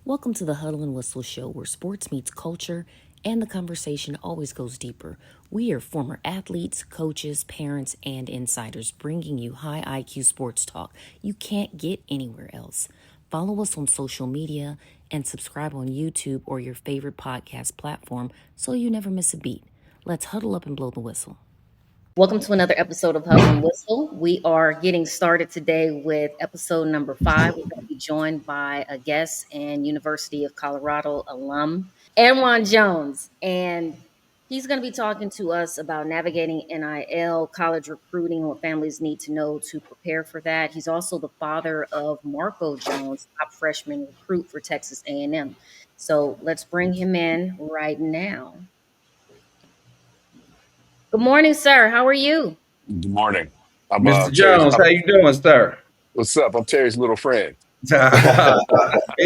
Welcome to the Huddle and Whistle Show, where sports meets culture and the conversation always goes deeper. We are former athletes, coaches, parents, and insiders bringing you high IQ sports talk you can't get anywhere else. Follow us on social media and subscribe on YouTube or your favorite podcast platform so you never miss a beat. Let's huddle up and blow the whistle. Welcome to another episode of Huddle and Whistle. We are getting started today with episode number 5. We're going to be joined by a guest and University of Colorado alum, Anwawn Jones. And he's going to be talking to us about navigating NIL, college recruiting, what families need to know to prepare for that. He's also the father of Marco Jones, top freshman recruit for Texas A&M. So let's bring him in right now. Good morning, sir. How are you? Good morning. I'm Mr. Terry's. Jones, how you doing, sir? What's up? I'm Terry's little friend. Big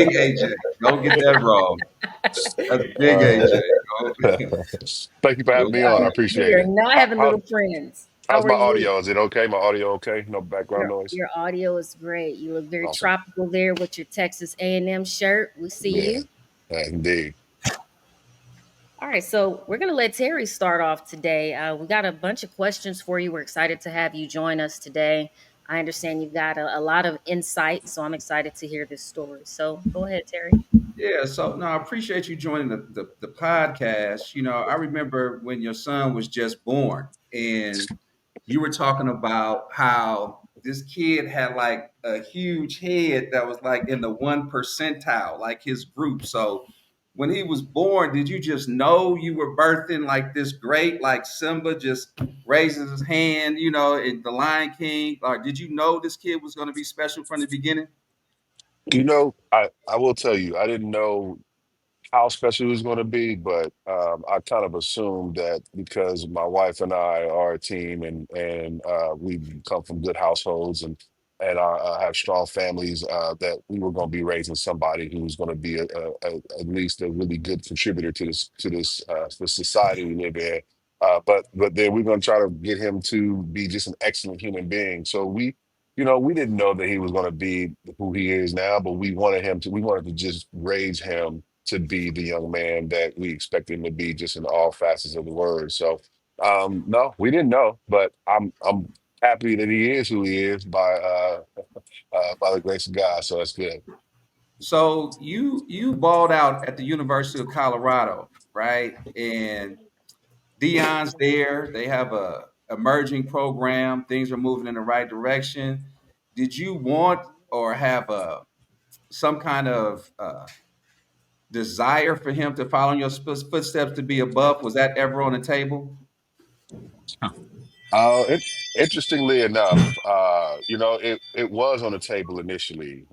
AJ. Don't get that wrong. That's big Uh, AJ. Thank you for having me on. I We appreciate are it. not having little friends. How How's are my you? audio? Is it okay? My audio okay? No background noise? Your audio is great. You look very Awesome. tropical there with your Texas A&M shirt. We see Yeah, you. indeed. All right, so we're going to let Terry start off today. We got a bunch of questions for you. We're excited to have you join us today. I understand you've got a lot of insight, so I'm excited to hear this story. So go ahead, Terry. Yeah, so no, I appreciate you joining the podcast. I remember when your son was just born and you were talking about how this kid had like a huge head that was like in the 1 percentile, like his group. So when he was born, did you just know you were birthing like this great, like Simba just raises his hand, in The Lion King? Or did you know this kid was going to be special from the beginning? I will tell you, I didn't know how special it was going to be, but I kind of assumed that because my wife and I are a team, and we come from good households, and have strong families, that we were going to be raising somebody who was going to be at least a really good contributor to the society we live in. But then we're going to try to get him to be just an excellent human being. So we didn't know that he was going to be who he is now, but we wanted to just raise him to be the young man that we expect him to be, just in all facets of the word. So, no, we didn't know, but I'm happy that he is who he is by the grace of God. So that's good. So you balled out at the University of Colorado, right? And Dion's there. They have a emerging program. Things are moving in the right direction. Did you want or have some kind of desire for him to follow in your footsteps to be above? Was that ever on the table? Interestingly enough, it was on the table initially,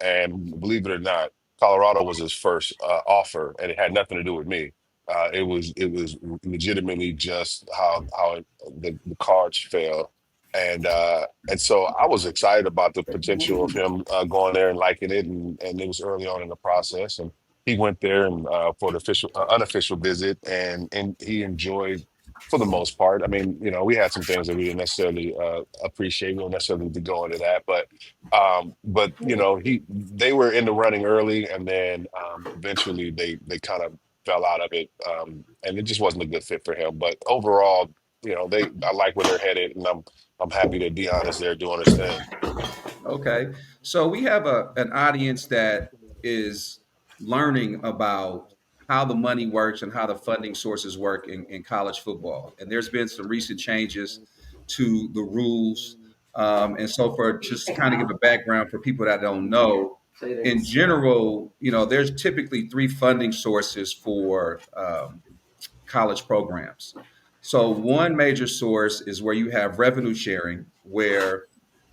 and believe it or not, Colorado was his first offer, and it had nothing to do with me. It was legitimately just how the cards fell, and so I was excited about the potential of him going there and liking it, and it was early on in the process, and he went there and for the unofficial visit, and he enjoyed for the most part. I mean, we had some things that we didn't necessarily appreciate. We don't necessarily need to go into that, but they were in the running early, and then eventually they kind of fell out of it, and it just wasn't a good fit for him. But overall, I like where they're headed, and I'm happy that Dion is there doing his thing. Okay. So we have an audience that is learning about how the money works and how the funding sources work in college football. And there's been some recent changes to the rules. And so for just kind of give a background for people that don't know, in general, there's typically three funding sources for college programs. So one major source is where you have revenue sharing, where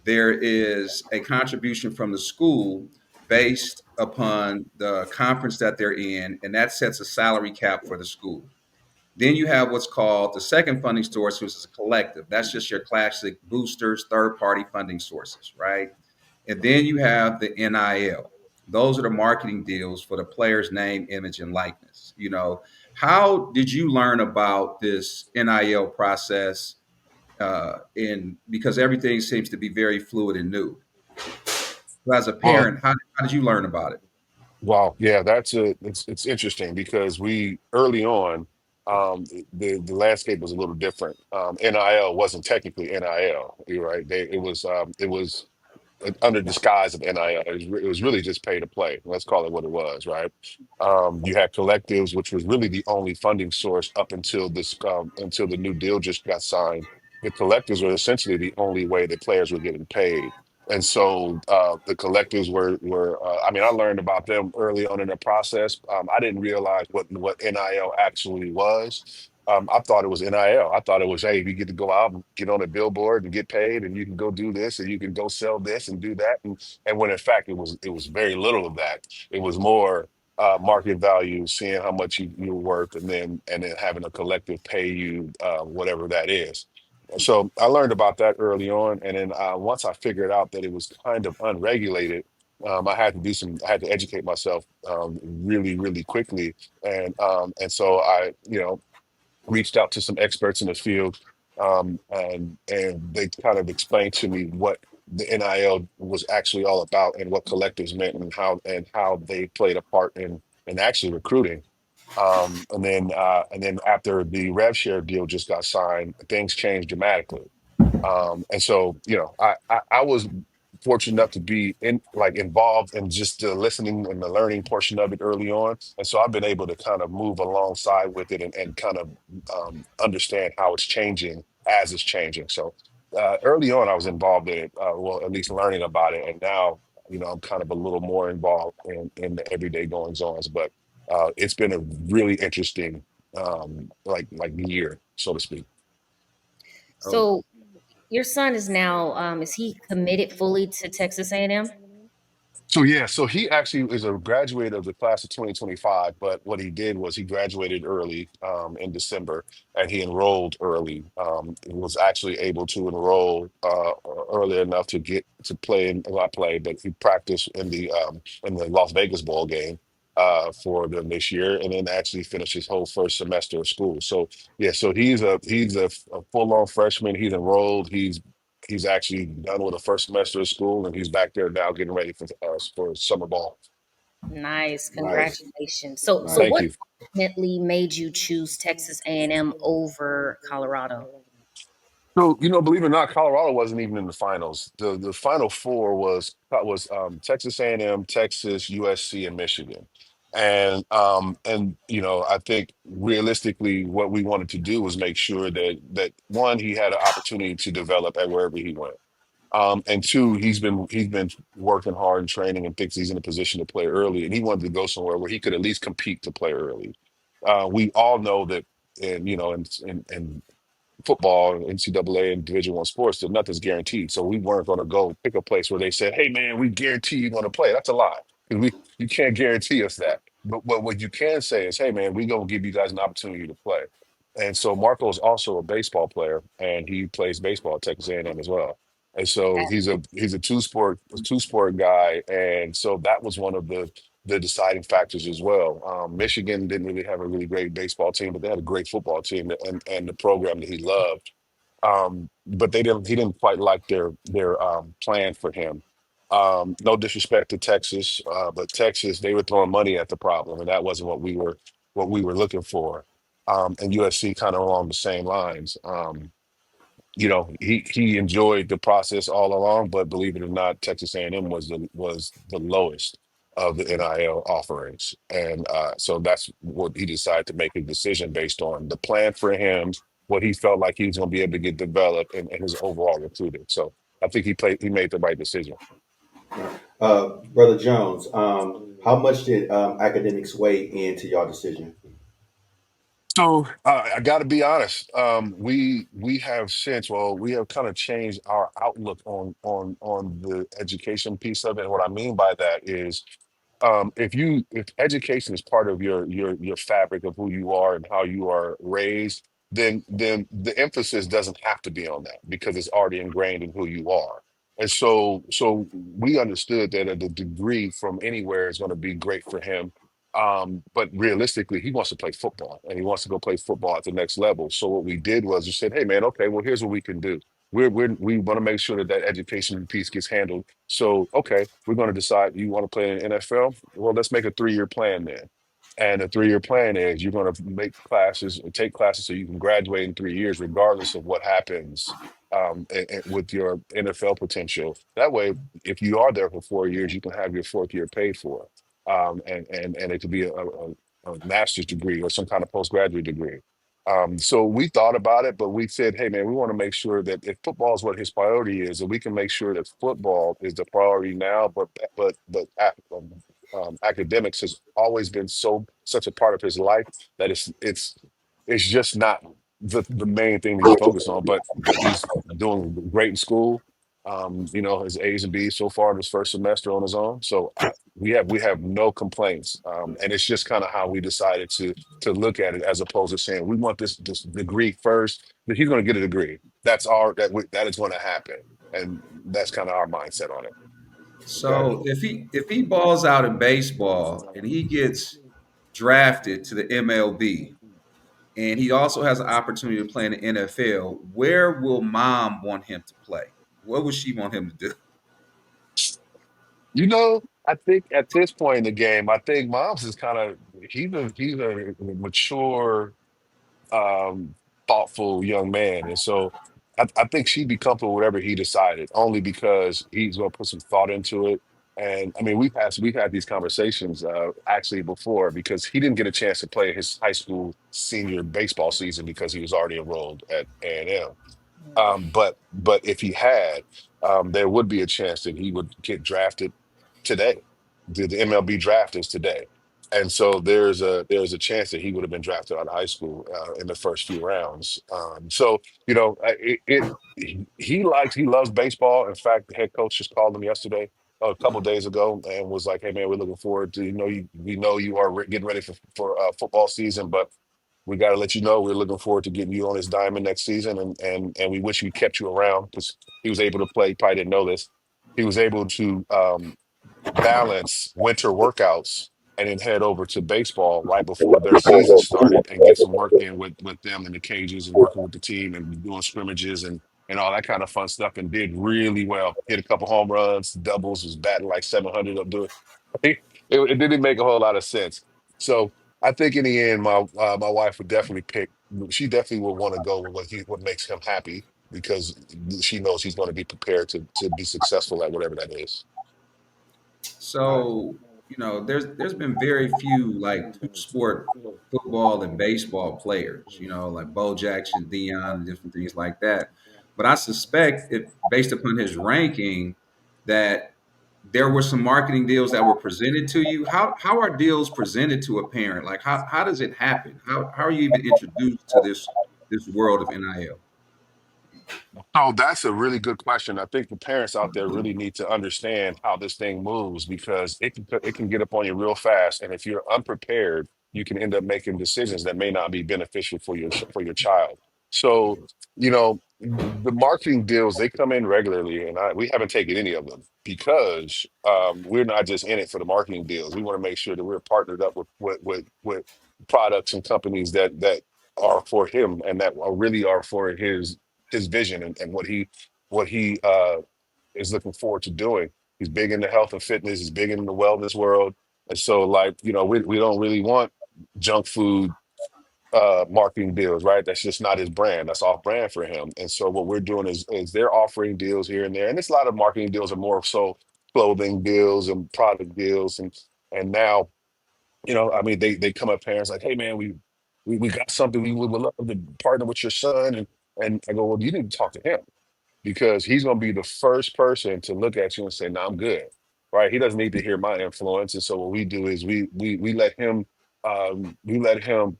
there is a contribution from the school based upon the conference that they're in, and that sets a salary cap for the school. Then you have what's called the second funding source, which is a collective. That's just your classic boosters, third party funding sources, right? And then you have the NIL. Those are the marketing deals for the player's name, image, and likeness. How did you learn about this NIL process? In because everything seems to be very fluid and new. So as a Well, parent, how did you learn about it? Wow, yeah, it's interesting because we early on, the landscape was a little different. NIL wasn't technically NIL, you're right? It was under disguise of NIL. It was really just pay to play. Let's call it what it was, right? You had collectives, which was really the only funding source up until until the new deal just got signed. The collectives were essentially the only way that players were getting paid. And so the collectives I mean, I learned about them early on in the process. I didn't realize what NIL actually was. I thought it was NIL. I thought it was, hey, you get to go out and get on a billboard and get paid, and you can go do this, and you can go sell this and do that. And when in fact it was very little of that. It was more market value, seeing how much you're worth, and then having a collective pay you whatever that is. So I learned about that early on, and then once I figured out that it was kind of unregulated, I had to educate myself really, really quickly, and so I, reached out to some experts in the field, and they kind of explained to me what the NIL was actually all about and what collectives meant and how they played a part in actually recruiting. And then after the rev share deal just got signed, things changed dramatically. And so, I was fortunate enough to be involved in just the listening and the learning portion of it early on. And so I've been able to kind of move alongside with it and kind of understand how it's changing as it's changing. So early on, I was involved in it, well, at least learning about it. And now, I'm kind of a little more involved in the everyday goings ons. But it's been a really interesting, year, so to speak. Oh, So your son is now is he committed fully to Texas A&M? So yeah, so he actually is a graduate of the class of 2025, but what he did was he graduated early in December and he enrolled early. He was actually able to enroll early enough to get to play not play, but he practiced in the Las Vegas ball game for them this year, and then actually finished his whole first semester of school. So yeah, so he's a full-on freshman. He's enrolled. He's actually done with the first semester of school, and he's back there now getting ready for summer ball. Nice, nice, congratulations. So nice. Thank what you. ultimately made you choose Texas A&M over Colorado? So, believe it or not, Colorado wasn't even in the finals. The final four was Texas A&M, Texas, USC, and Michigan. And I think realistically, what we wanted to do was make sure that one, he had an opportunity to develop at wherever he went. And two, he's been working hard and training and thinks he's in a position to play early, and he wanted to go somewhere where he could at least compete to play early. We all know that, and in football and NCAA and Division One sports, that nothing's guaranteed. So we weren't going to go pick a place where they said, "Hey, man, we guarantee you're going to play." That's a lie. 'Cause you can't guarantee us that. But what you can say is, "Hey, man, we're going to give you guys an opportunity to play." And so Marco is also a baseball player, and he plays baseball at Texas A&M as well. And so he's a two sport guy, and so that was one of the deciding factors as well. Michigan didn't really have a really great baseball team, but they had a great football team and the program that he loved. But he didn't quite like their plan for him. No disrespect to Texas, but Texas, they were throwing money at the problem, and that wasn't what we were looking for. And USC kind of along the same lines. He enjoyed the process all along, but believe it or not, Texas A&M was the lowest of the NIL offerings, and so that's what he decided to make a decision based on the plan for him, what he felt like he was going to be able to get developed, and his overall recruiting. So I think he made the right decision. Brother Jones, how much did academics weigh into your decision? So I got to be honest. We have kind of changed our outlook on the education piece of it. And what I mean by that is, if education is part of your fabric of who you are and how you are raised, then the emphasis doesn't have to be on that because it's already ingrained in who you are. And so we understood that the degree from anywhere is going to be great for him. But realistically, he wants to play football and he wants to go play football at the next level. So what we did was we said, "Hey man, okay, well here's what we can do. we want to make sure that that education piece gets handled. So, okay, we're going to decide you want to play in the NFL. Well, let's make a 3-year plan then. And a 3-year plan is you're going to make classes and take classes so you can graduate in 3 years, regardless of what happens with your NFL potential. That way, if you are there for 4 years, you can have your fourth year paid for, and it could be a master's degree or some kind of postgraduate degree. So we thought about it, but we said, hey man, we want to make sure that if football is what his priority is, that we can make sure that football is the priority now, but academics has always been such a part of his life that it's just not the main thing that he focused on. But he's doing great in school. His A's and B's so far in his first semester on his own. So we have no complaints, and it's just kind of how we decided to look at it as opposed to saying we want this degree first. That he's going to get a degree. That is going to happen, and that's kind of our mindset on it. Okay. So if he balls out in baseball and he gets drafted to the MLB and he also has an opportunity to play in the NFL, where will mom want him to play? What would she want him to do? I think at this point in the game, I think Mom's is kind of he's a mature, um, thoughtful young man, and so I think she'd be comfortable with whatever he decided, only because he's going to put some thought into it. And I mean, we've had these conversations actually before because he didn't get a chance to play his high school senior baseball season because he was already enrolled at A&M. But if he had, there would be a chance that he would get drafted today. The MLB draft is today, and so there's a chance that he would have been drafted out of high school in the first few rounds. So he loves baseball. In fact, the head coach just called him yesterday, a couple days ago, and was like, "Hey man, we're looking forward to we know you are getting ready for football season, but." We got to let you know we're looking forward to getting you on this diamond next season, and we wish we kept you around because he was able to play. You probably didn't know this. He was able to balance winter workouts and then head over to baseball right before their season started and get some work in with them in the cages and working with the team and doing scrimmages and all that kind of fun stuff, and did really well. Hit a couple home runs, doubles, was batting like 700 up doing. It didn't make a whole lot of sense. So I think in the end, my wife would definitely pick. She definitely would want to go with what makes him happy because she knows he's going to be prepared to be successful at whatever that is. So, there's been very few like two sport football and baseball players, like Bo Jackson, Dion, and different things like that. But I suspect if based upon his ranking that there were some marketing deals that were presented to you. How are deals presented to a parent? Like how does it happen? How are you even introduced to this world of NIL? Oh, that's a really good question. I think the parents out there really need to understand how this thing moves because it can get up on you real fast, and if you're unprepared, you can end up making decisions that may not be beneficial for your child. So, the marketing deals they come in regularly, and we haven't taken any of them because we're not just in it for the marketing deals. We want to make sure that we're partnered up with products and companies that are for him and that really are for his vision and what he is looking forward to doing. He's big into health and fitness. He's big into the wellness world, and so like we don't really want junk food marketing deals, right? That's just not his brand. That's off brand for him. And so what we're doing is they're offering deals here and there, and it's a lot of marketing deals are more so clothing deals and product deals, and now I mean, they come up parents like, hey man, we got something we would love to partner with your son, and I go, well, you need to talk to him because he's going to be the first person to look at you and say, "No, I'm good." Right? He doesn't need to hear my influence, and so what we do is we let him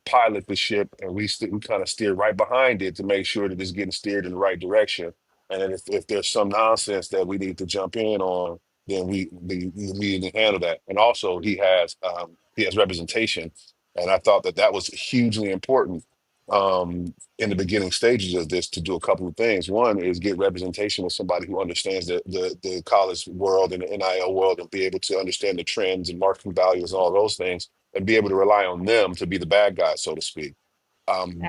pilot the ship, and we kind of steer right behind it to make sure that it's getting steered in the right direction. And then if there's some nonsense that we need to jump in on, then we immediately handle that. And also he has representation, and I thought that was hugely important in the beginning stages of this to do a couple of things. One is get representation with somebody who understands the college world and the NIL world and be able to understand the trends and marketing values and all those things and be able to rely on them to be the bad guy, so to speak.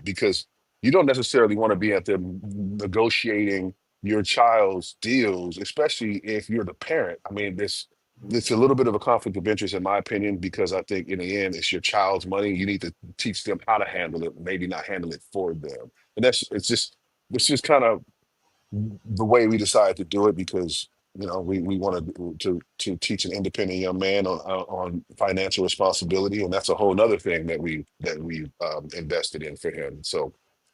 Because you don't necessarily want to be at them negotiating your child's deals, especially if you're the parent. I mean, this it's a little bit of a conflict of interest in my opinion, because I think in the end it's your child's money. You need to teach them how to handle it, maybe not handle it for them. And it's just kind of the way we decided to do it, because we wanted to teach an independent young man on financial responsibility, and that's a whole nother thing that we invested in for him. So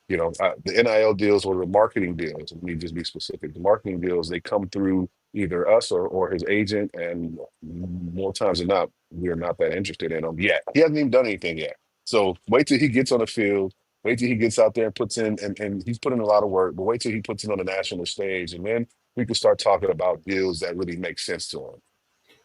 the NIL deals or the marketing deals, let me just be specific, the marketing deals, they come through either us or his agent, and more times than not we're not that interested in him yet. He hasn't even done anything yet, so wait till he gets on the field. Wait till he gets out there and puts in, and he's put in a lot of work, but wait till he puts it on the national stage, and then we can start talking about deals that really make sense to him.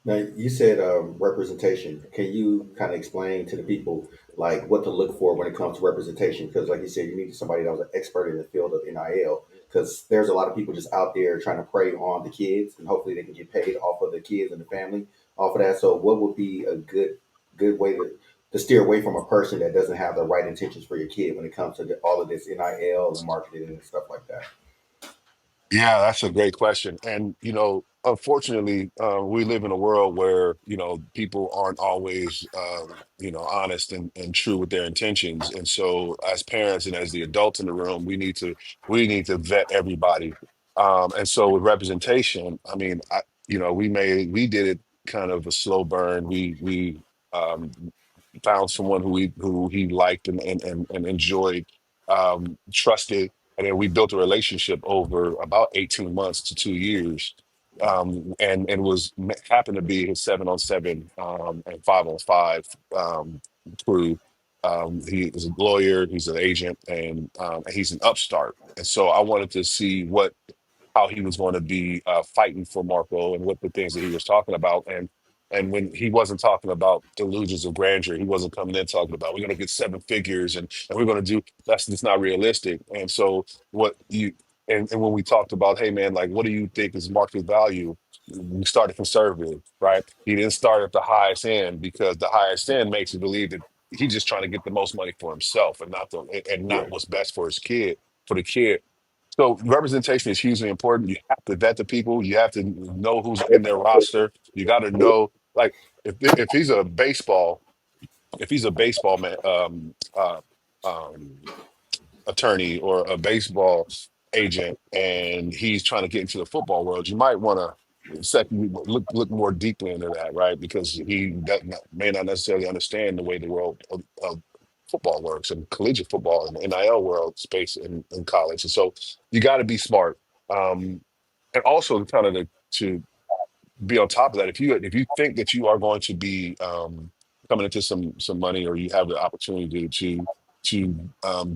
Now, you said representation. Can you kind of explain to the people like what to look for when it comes to representation? Because, like you said, you need somebody that was an expert in the field of NIL. Because there's a lot of people just out there trying to prey on the kids, and hopefully they can get paid off of the kids and the family off of that. So, what would be a good way to steer away from a person that doesn't have the right intentions for your kid when it comes to all of this NIL and marketing and stuff like that? Yeah, that's a great question. And, unfortunately, we live in a world where, people aren't always, honest and true with their intentions. And so as parents and as the adults in the room, we need to vet everybody. And so with representation, I mean, we did it kind of a slow burn. We um, found someone who he liked and enjoyed, trusted, and then we built a relationship over about 18 months to 2 years. And happened to be his 7-on-7 and 5-on-5 crew. He is a lawyer, he's an agent, and he's an upstart. And so I wanted to see how he was going to be fighting for Marco and what the things that he was talking about. And when he wasn't talking about delusions of grandeur, he wasn't coming in talking about we're going to get seven figures and we're going to do that's just not realistic. And so what you and when we talked about, hey man, like what do you think is market value? We started conservative, right? He didn't start at the highest end because the highest end makes you believe that he's just trying to get the most money for himself and Yeah. not what's best for his kid, for the kid. So representation is hugely important. You have to vet the people. You have to know who's in their roster. You got to know, like, if he's a baseball man, um, attorney or a baseball agent, and he's trying to get into the football world, you might want to second look more deeply into that, right? Because may not necessarily understand the way the world of football works and collegiate football and the NIL world space in college. And so you got to be smart. And also kind of to be on top of that. If you think that you are going to be coming into some money, or you have the opportunity to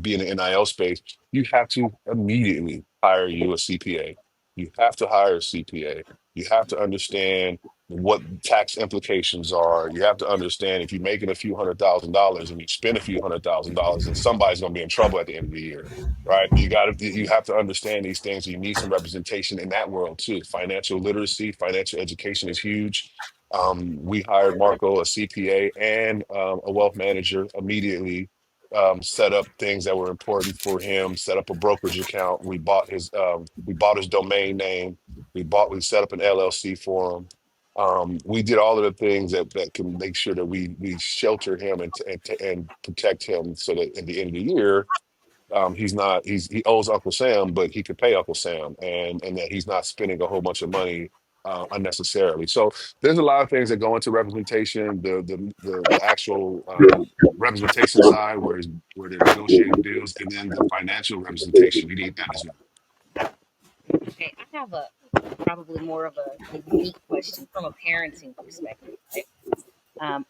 be in the NIL space, you have to immediately hire you a CPA. You have to hire a CPA. You have to understand what tax implications are. You have to understand if you're making a few $100,000 and you spend a few $100,000, and somebody's going to be in trouble at the end of the year, right? You have to understand these things. You need some representation in that world too. Financial literacy, financial education is huge. We hired Marco a CPA and a wealth manager immediately. Set up things that were important for him. Set up a brokerage account. We bought his domain name. We set up an LLC for him. We did all of the things that can make sure that we shelter him and protect him, so that at the end of the year, he owes Uncle Sam, but he could pay Uncle Sam, and that he's not spending a whole bunch of money unnecessarily. So there's a lot of things that go into representation. The actual representation side, where they're negotiating deals, and then the financial representation. You need that as well. Okay, I have a probably more of a unique question from a parenting perspective, right?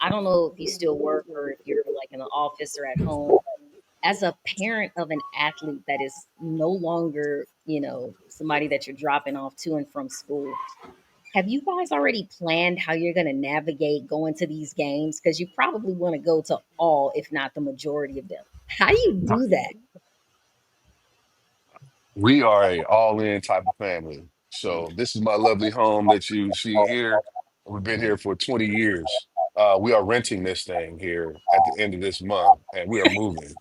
I don't know if you still work or if you're like in the office or at home. As a parent of an athlete that is no longer, somebody that you're dropping off to and from school, have you guys already planned how you're going to navigate going to these games? Because you probably want to go to all, if not the majority of them. How do you do that? We are a all-in type of family. So this is my lovely home that you see here. We've been here for 20 years. We are renting this thing here at the end of this month, and we are moving.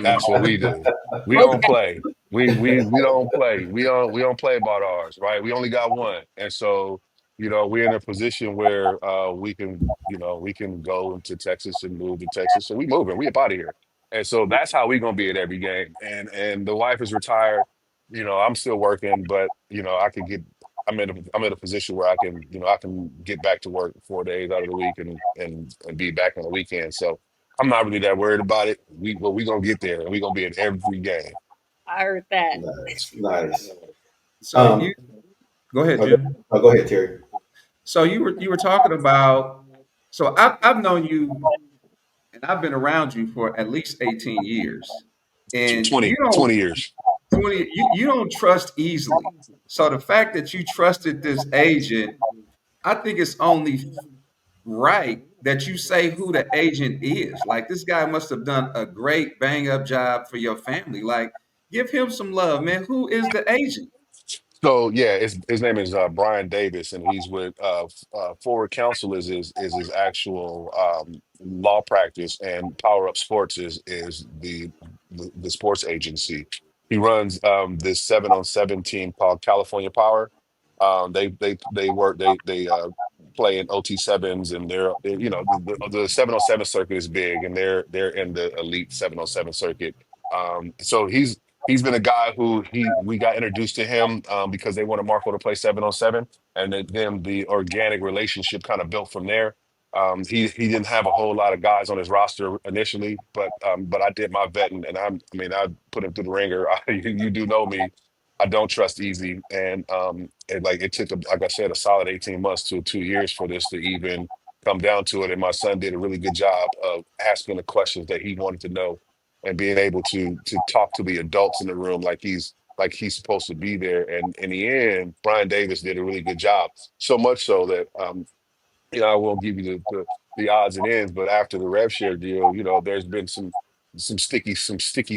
That's what we do. We don't Okay. play. We don't play. We don't play about ours, right? We only got one. And so, we're in a position where we can go to Texas and move to Texas. So we moving, we up out of here. And so that's how we gonna be at every game. And the wife is retired. I'm still working, but I'm in a position where I can get back to work 4 days out of the week and be back on the weekend. So I'm not really that worried about it. We gonna get there and we gonna be at every game. I heard that. Nice, nice. So you Um, go ahead, oh, go, Jim. oh, go ahead, Terry. So you were talking about. So I've known you and I've been around you for at least 18 years, and you 20, don't 20 years. 20 you don't trust easily. So the fact that you trusted this agent, I think it's only right that you say who the agent is. Like this guy must have done a great bang up job for your family. Like give him some love, man. Who is the agent? So yeah, his name is Brian Davis, and he's with Forward Counsel is his actual law practice, and Power Up Sports is the sports agency. He runs this 7-on-7 team called California Power. They work they play in OT 7s, and the 7-on-7 circuit is big, and they're in the elite 7-on-7 circuit. So he's been a guy who we got introduced to him because they wanted Marco to play 7-on-7, and then the organic relationship kind of built from there. He didn't have a whole lot of guys on his roster initially, but I did my vetting, and I put him through the ringer. You do know me. I don't trust easy, and like it took, like I said, a solid 18 months to 2 years for this to even come down to it. And my son did a really good job of asking the questions that he wanted to know and being able to talk to the adults in the room like he's supposed to be there. And in the end, Brian Davis did a really good job. So much so that I won't give you the odds and ends, but after the rev share deal, there's been some sticky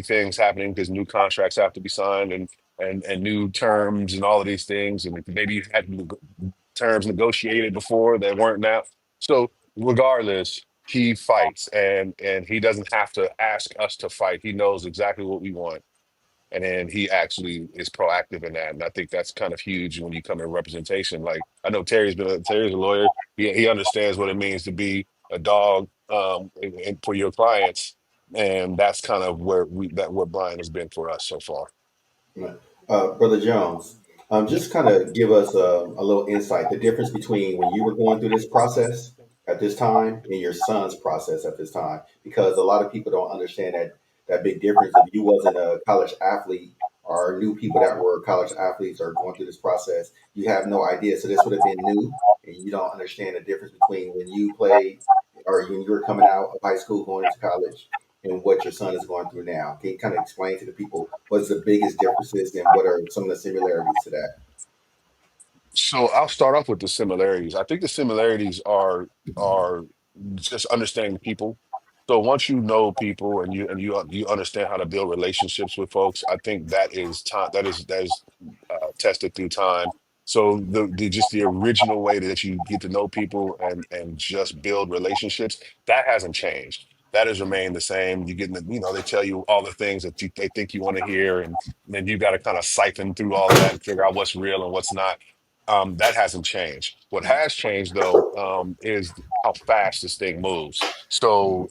things happening because new contracts have to be signed and new terms and all of these things, and maybe you had terms negotiated before that weren't now. So regardless, he fights, and he doesn't have to ask us to fight. He knows exactly what we want, and then he actually is proactive in that. And I think that's kind of huge when you come in representation. Like I know Terry's a lawyer. He understands what it means to be a dog and for your clients, and that's kind of where Brian has been for us so far. Brother Jones, just kind of give us a little insight, the difference between when you were going through this process at this time and your son's process at this time, because a lot of people don't understand that big difference. If you wasn't a college athlete or knew people that were college athletes or going through this process, you have no idea. So this would have been new, and you don't understand the difference between when you played or when you were coming out of high school going into college and what your son is going through now. Can you kind of explain to the people what's the biggest differences and what are some of the similarities to that? So I'll start off with the similarities. I think the similarities are just understanding people. So once you know people and you understand how to build relationships with folks, I think that is time that is tested through time. So the original way that you get to know people and just build relationships, that hasn't changed. That has remained the same. You get in they tell you all the things that they think you want to hear, and then you got to kind of siphon through all of that and figure out what's real and what's not. That hasn't changed. What has changed though is how fast this thing moves. So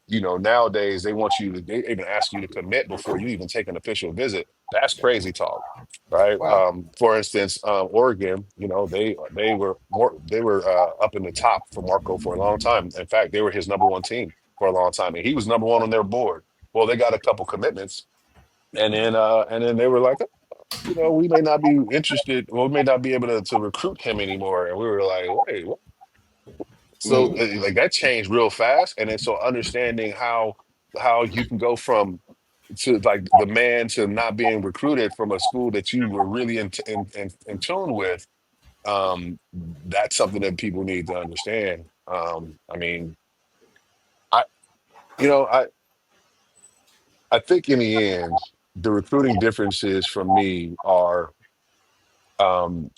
nowadays they even ask you to commit before you even take an official visit. That's crazy talk, right? Wow. For instance, Oregon, they were up in the top for Marco for a long time. In fact, they were his number one team for a long time, and he was number one on their board. Well, they got a couple commitments, and then they were like, we may not be interested, or we may not be able to recruit him anymore. And we were like, wait, what? So Mm, like that changed real fast. And then so understanding how you can go from to like the man to not being recruited from a school that you were really in tune with, that's something that people need to understand. I mean, I you know, I think in the end, the recruiting differences for me are um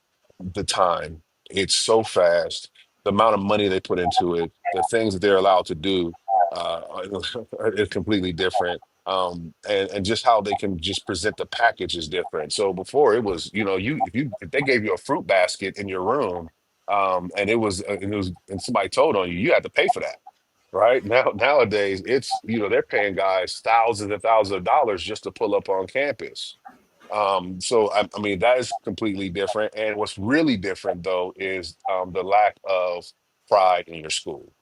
the time. It's so fast. The amount of money they put into it, the things that they're allowed to do, uh, is completely different. And just how they can just present the package is different. So before it was, if they gave you a fruit basket in your room, and and somebody told on you, you had to pay for that. Right now, nowadays, it's they're paying guys thousands and thousands of dollars just to pull up on campus. So I mean that is completely different. And what's really different though is the lack of pride in your school.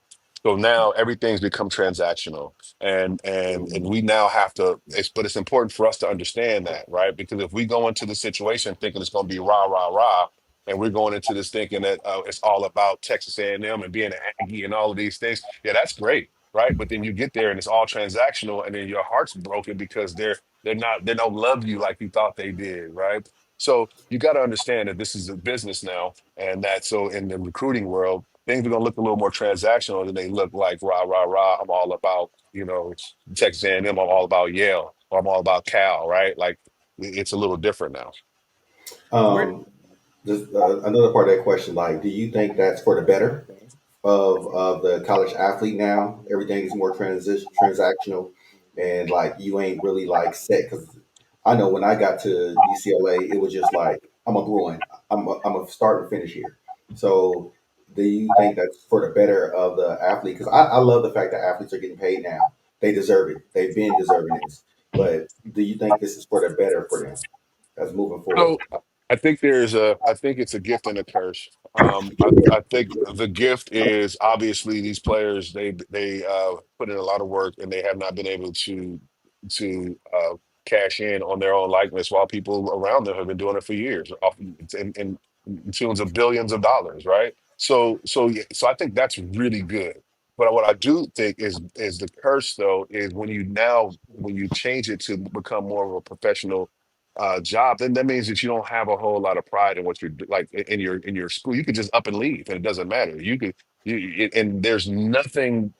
So now everything's become transactional, and we now have to. But it's important for us to understand that, right? Because if we go into the situation thinking it's going to be rah rah rah, and we're going into this thinking that it's all about Texas A&M and being an Aggie and all of these things, yeah, that's great, right? But then you get there and it's all transactional, and then your heart's broken because they don't love you like you thought they did, right? So you got to understand that this is a business now, and that so in the recruiting world, things are gonna look a little more transactional than they look like rah rah rah. I'm all about Texas A&M. I'm all about Yale, or I'm all about Cal, right? Like it's a little different now. Where Um, just another part of that question, like, do you think that's for the better of the college athlete now? Everything is more transactional, and like you ain't really like set. Because I know when I got to UCLA, it was just like I'm a Bruin. I'm a start and finish here. So, do you think that's for the better of the athlete? Because I love the fact that athletes are getting paid now. They deserve it. They've been deserving this. But do you think this is for the better for them as moving forward? So I think it's a gift and a curse. I think the gift is obviously these players they put in a lot of work and they have not been able to cash in on their own likeness while people around them have been doing it for years, often in tunes of billions of dollars, right? So I think that's really good. But what I do think is the curse though is when you change it to become more of a professional job, then that means that you don't have a whole lot of pride in what you're like in your school. You could just up and leave, and it doesn't matter. And there's nothing.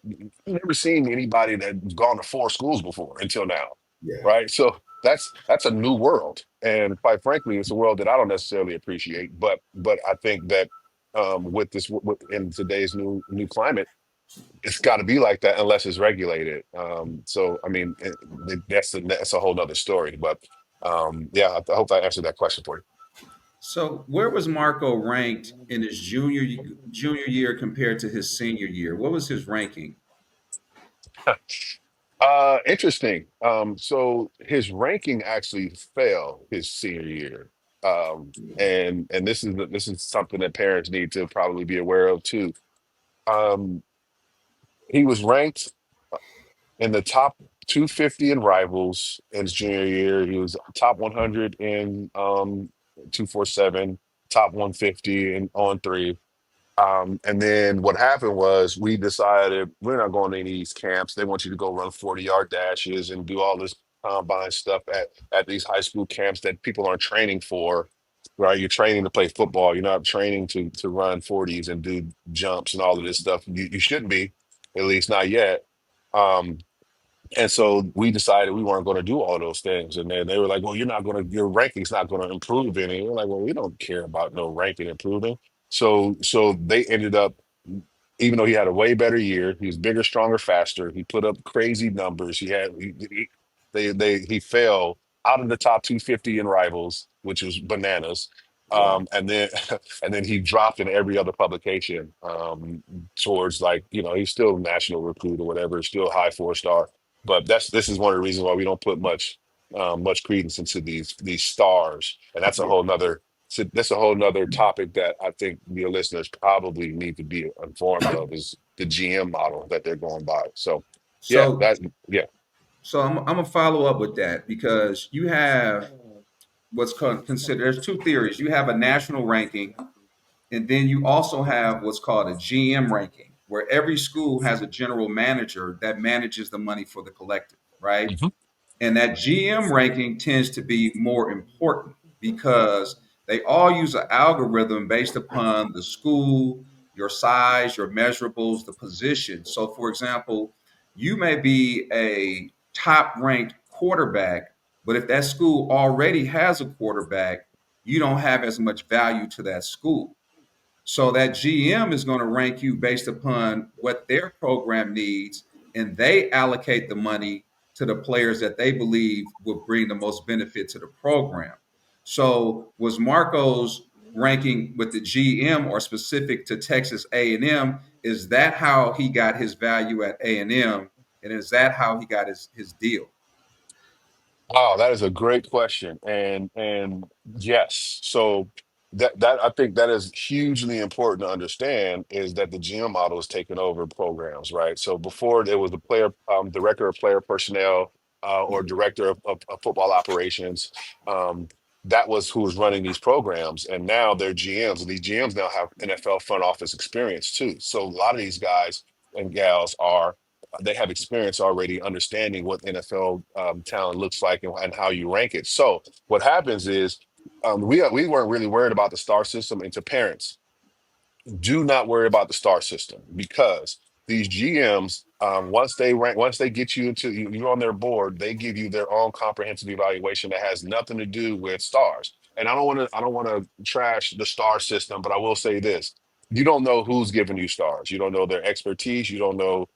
I've never seen anybody that's gone to four schools before until now, Yeah. right? So that's a new world, and quite frankly, it's a world that I don't necessarily appreciate. But I think that with in today's new climate, it's got to be like that unless it's regulated. So I mean, that's a whole nother story. But yeah, I hope I answered that question for so where was Marco ranked in his junior year compared to his senior year? What was his ranking? you. Interesting. So his ranking actually fell his senior year. And this is something that parents need to probably be aware of too. Um, he was ranked in the top 250 in rivals in his junior year. He was top 100 in 247, top 150 in on three. And then what happened was we decided we're not going to any of these camps. They want you to go run 40-yard dashes and do all this combine stuff at these high school camps that people aren't training for. Right? You're training to play football. You're not training to run 40s and do jumps and all of this stuff. You shouldn't be, at least not yet. Um, and so we decided we weren't going to do all those things. And then they were like, well, your ranking's not going to improve any. We're like, well, we don't care about no ranking improving. So they ended up, even though he had a way better year, he was bigger, stronger, faster. He put up crazy numbers. He fell out of the top 250 in rivals, which was bananas. Wow. And then and then he dropped in every other publication towards like, he's still national recruit or whatever, still high four-star. But this is one of the reasons why we don't put much credence into these stars, and Yeah. that's a whole nother topic that I think your listeners probably need to be informed of is the GM model that they're going by. So yeah, So yeah. I'm gonna follow up with that because you have considered. There's two theories. You have a national ranking, and then you also have what's called a GM ranking, where every school has a general manager that manages the money for the collective, right? Mhm. And that GM ranking tends to be more important because they all use an algorithm based upon the school, your size, your measurables, the position. So, for example, you may be a top ranked quarterback, but if that school already has a quarterback, you don't have as much value to that school. So that GM is going to rank you based upon what their program needs, and they allocate the money to the players that they believe will bring the most benefit to the program. So was Marco's ranking with the GM or specific to Texas A&M? Is that how he got his value at A&M? And is that how he got his deal? Wow, that is a great question. And yes, so that I think that is hugely important to understand is that the GM model is taking over programs, right? So before there was the player director of player personnel or director of football operations. Um, that was who was running these programs, and now they're GMs, and these GMs now have NFL front office experience too. So a lot of these guys and gals are they have experience already understanding what NFL talent looks like and how you rank it. So what happens is we weren't really worried about the star system. And to parents, do not worry about the star system because these GMs, once they get you into you're on their board, they give you their own comprehensive evaluation that has nothing to do with stars. And I don't want to trash the star system, but I will say this: you don't know who's giving you stars. You don't know their expertise. You don't know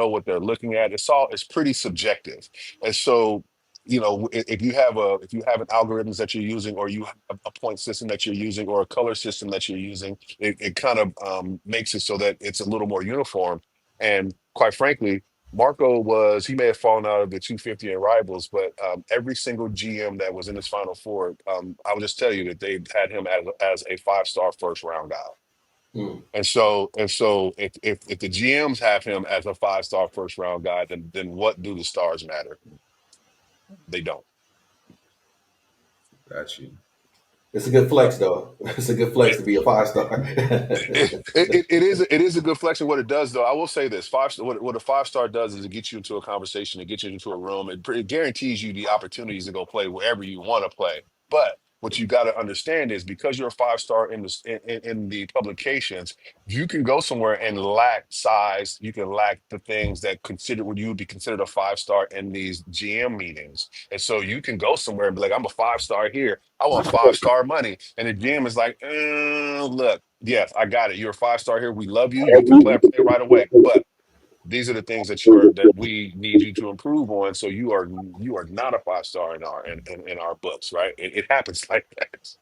what they're looking at. It's pretty subjective, and so. If you have if you have an algorithms that you're using, or you have a point system that you're using, or a color system that you're using, it kind of makes it so that it's a little more uniform. And quite frankly, he may have fallen out of the 250 and rivals, but every single GM that was in this Final Four, I will just tell you that they had him as a 5-star first round guy. Hmm. And so if the GMs have him as a 5-star first round guy, then what do the stars matter? They don't. Got you. It's a good flex, though. It's a good flex to be a 5 star. It is a good flex. And what it does, though, I will say this: what a 5-star does is it gets you into a conversation, it gets you into a room, it guarantees you the opportunities to go play wherever you want to play. But what you got to understand is because you're a 5-star in the publications, you can go somewhere and lack size. You can lack the things that consider what you would be considered a 5-star in these GM meetings. And so you can go somewhere and be like, I'm a 5-star here. I want 5-star money. And the GM is like, look, yes, I got it. You're a 5-star here. We love you. You can play right away. But these are the things that we need you to improve on. So you are not a 5-star in our books, right? It happens like that.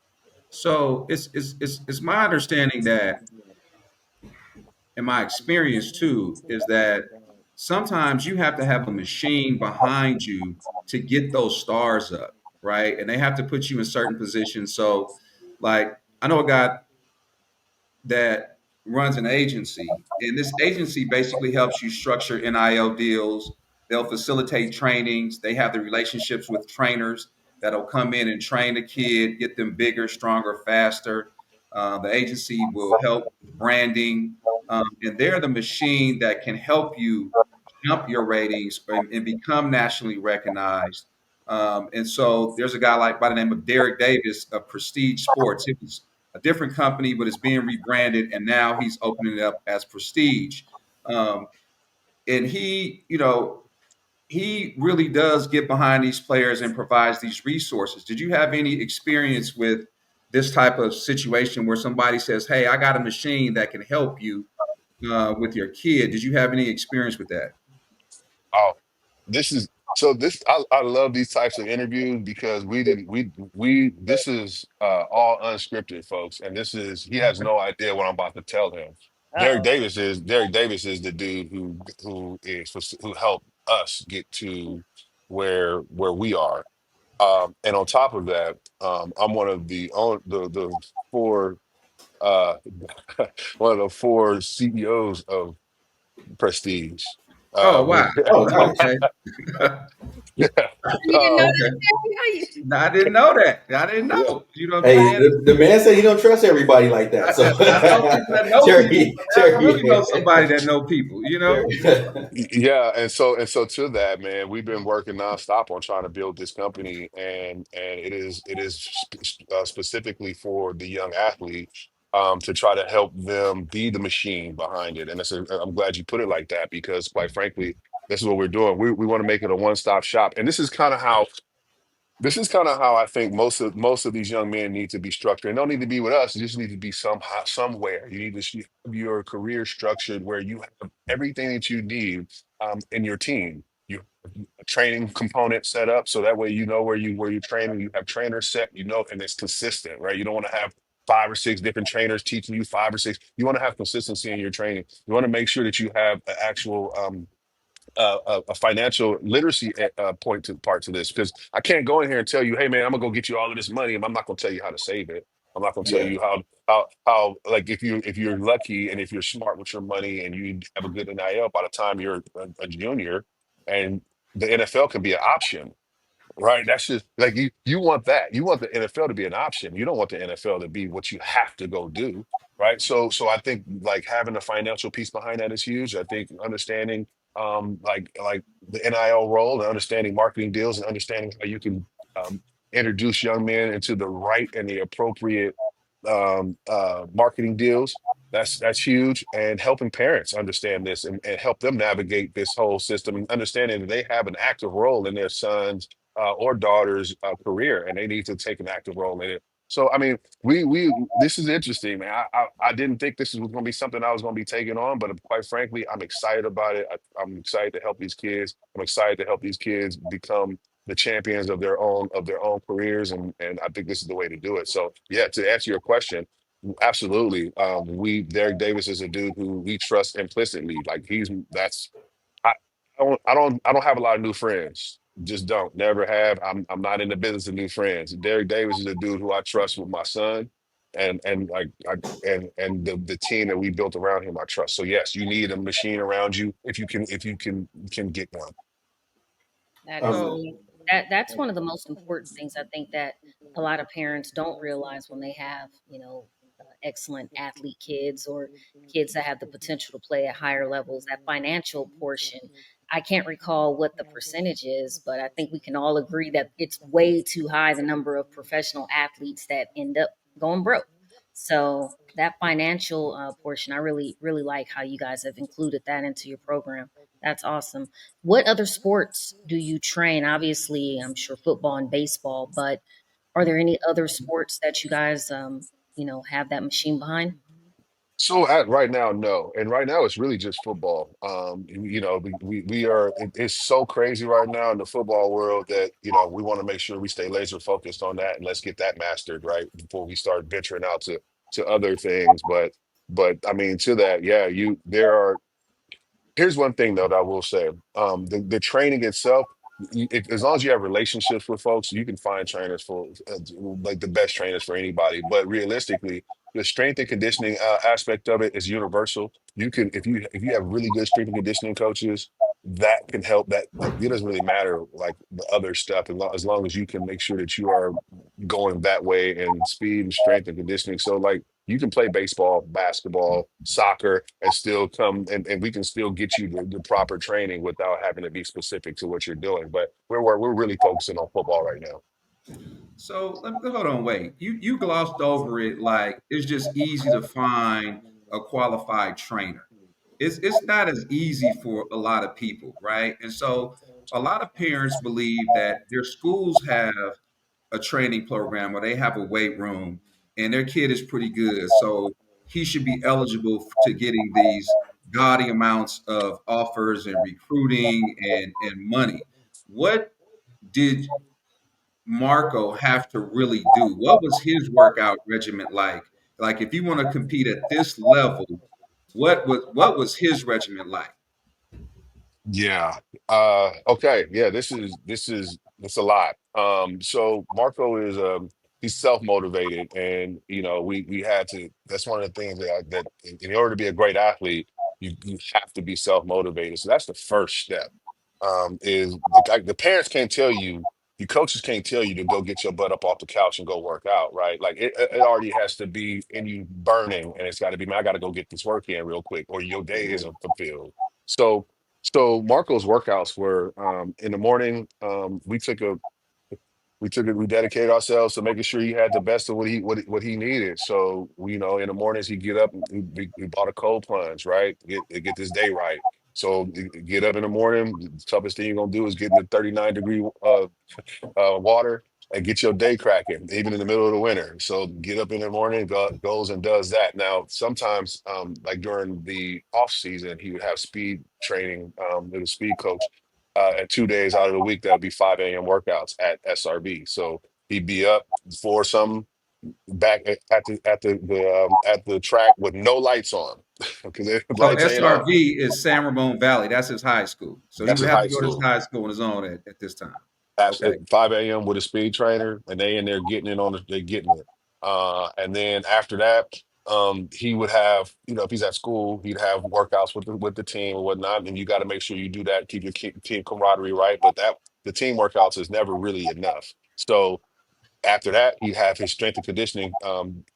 So it's my understanding that, in my experience too, is that sometimes you have to have a machine behind you to get those stars up, right? And they have to put you in certain positions. So, like, I know a guy that runs an agency, and this agency basically helps you structure NIL deals. They'll facilitate trainings. They have the relationships with trainers that'll come in and train the kid, get them bigger, stronger, faster. The agency will help with branding, and they're the machine that can help you jump your ratings and become nationally recognized. And so there's a guy like by the name of Derek Davis of Prestige Sports. It was a different company, but it's being rebranded, and now he's opening it up as Prestige. Um, and he really does get behind these players and provides these resources. Did you have any experience with this type of situation where somebody says, "Hey, I got a machine that can help you with your kid"? Did you have any experience with that? Oh, this is I love these types of interviews because we didn't we this is all unscripted, folks, and this is he has no idea what I'm about to tell him. Uh-oh. Derek Davis is the dude who helped us get to where we are. And on top of that, I'm one of the four uh one of the four CEOs of Prestige. Oh, We wow. Oh, nice. Okay. yeah. You didn't know Um, Okay. that? How you- No, I didn't know that. I didn't yeah. know. You know what I'm Hey, saying? the man said he don't trust everybody like that. So, I know people that know people. I have to really know Cherry, somebody that know people, you know? Cherry. Yeah, and so to that, man, we've been working nonstop on trying to build this company, and it is specifically for the young athlete to try to help them be the machine behind it. And I'm glad you put it like that because, quite frankly, this is what we're doing. We want to make it a one-stop shop, and this is kind of how I think most of these young men need to be structured. And don't need to be with us. You just need to be somehow somewhere. You need to have your career structured where you have everything that you need in your team. You have training component set up so that way you know where you're training. You have trainers set, you know, and it's consistent, right? You don't want to have five or six different trainers teaching you five or six. You want to have consistency in your training. You want to make sure that you have an actual a financial literacy point to part to this, because I can't go in here and tell you, hey man, I'm gonna go get you all of this money, and I'm not gonna tell you how to save it. I'm not gonna tell Yeah. you how like if you're lucky and if you're smart with your money and you have a good NIL by the time you're a junior, and the NFL can be an option. Right. That's just like you want that. You want the NFL to be an option. You don't want the NFL to be what you have to go do. Right. So I think like having a financial piece behind that is huge. I think understanding like the NIL role and understanding marketing deals and understanding how you can introduce young men into the right and the appropriate marketing deals. That's huge. And helping parents understand this and help them navigate this whole system and understanding that they have an active role in their sons or daughter's career, and they need to take an active role in it. So, I mean, we this is interesting, man. I didn't think this was going to be something I was going to be taking on, but quite frankly, I'm excited about it. I'm excited to help these kids. I'm excited to help these kids become the champions of their own careers, and I think this is the way to do it. So, yeah, to answer your question, absolutely. We Derek Davis is a dude who we trust implicitly. Like he's that's I, I don't have a lot of new friends. Just don't. Never have. I'm not in the business of new friends. Derek Davis is a dude who I trust with my son and like and the team that we built around him I trust. So yes, you need a machine around you if you can get one. That is Um, So really that's one of the most important things I think that a lot of parents don't realize when they have, excellent athlete kids or kids that have the potential to play at higher levels. That financial portion, I can't recall what the percentage is, but I think we can all agree that it's way too high the number of professional athletes that end up going broke. So that financial portion, I really, really like how you guys have included that into your program. That's awesome. What other sports do you train? Obviously, I'm sure football and baseball, but are there any other sports that you guys, have that machine behind? So at right now, no. And right now it's really just football. We are it's so crazy right now in the football world that, we want to make sure we stay laser focused on that and let's get that mastered, right? Before we start venturing out to other things. But I mean to that, yeah, there are here's one thing though that I will say. The training itself, as long as you have relationships with folks, you can find trainers for like the best trainers for anybody. But realistically, the strength and conditioning aspect of it is universal. You can if you have really good strength and conditioning coaches, that can help. That like it doesn't really matter like the other stuff as long as you can make sure that you are going that way in speed and strength and conditioning. So like you can play baseball, basketball, soccer, and still come and we can still get you the proper training without having to be specific to what you're doing. But we're really focusing on football right now. hold on, wait. You glossed over it like it's just easy to find a qualified trainer. It's not as easy for a lot of people, right? And so a lot of parents believe that their schools have a training program where they have a weight room and their kid is pretty good, so he should be eligible to getting these gaudy amounts of offers and recruiting and money. What did Marco have to really do? What was his workout regimen like? Like if you want to compete at this level, what was his regimen like? Yeah. Okay. Yeah. This is a lot. So Marco is he's self motivated, and we had to. That's one of the things that in order to be a great athlete, you have to be self motivated. So that's the first step. Is the parents can't tell you. Your coaches can't tell you to go get your butt up off the couch and go work out, right? Like it already has to be in you burning, and it's got to be, man, I got to go get this work in real quick, or your day isn't fulfilled. So so Marco's workouts were in the morning. We dedicated ourselves to making sure he had the best of what he needed. So in the mornings he'd get up and we bought a cold plunge, right? Get this day right. So get up in the morning. The toughest thing you're gonna do is get in the 39-degree water and get your day cracking, even in the middle of the winter. So get up in the morning, goes and does that. Now, sometimes, like during the off season, he would have speed training with a speed coach. and 2 days out of the week, that would be 5 a.m. workouts at SRB. So he'd be up for some back at the track with no lights on because the So lights ain't on. SRV is San Ramon Valley. That's his high school. So he That's would his have high to go to his school. high school on his own at this time. Okay. Absolutely. 5 a.m. with a speed trainer, and they in there getting it on they getting it. And then after that, he would have, if he's at school, he'd have workouts with the team or whatnot. And you got to make sure you do that, keep your team camaraderie right. But that the team workouts is never really enough. So after that, he'd have his strength and conditioning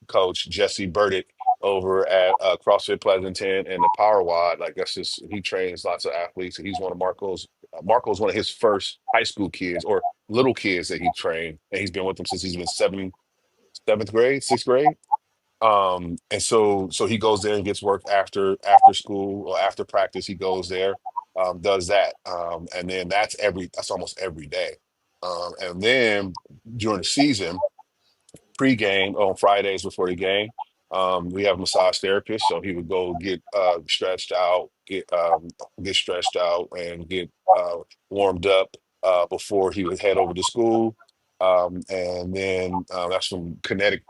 coach, Jesse Burdick, over at CrossFit Pleasanton and the Power Wad. Like that's just he trains lots of athletes. And he's one of Marco's. Marco's one of his first high school kids or little kids that he trained, and he's been with them since he's been seventh grade, sixth grade. And so he goes there and gets work after school or after practice. He goes there, does that, and then that's almost every day. And then during the season pregame on Fridays before the game. We have a massage therapist, so he would go get get stretched out, and get warmed up before he would head over to school. And then that's from Kinetic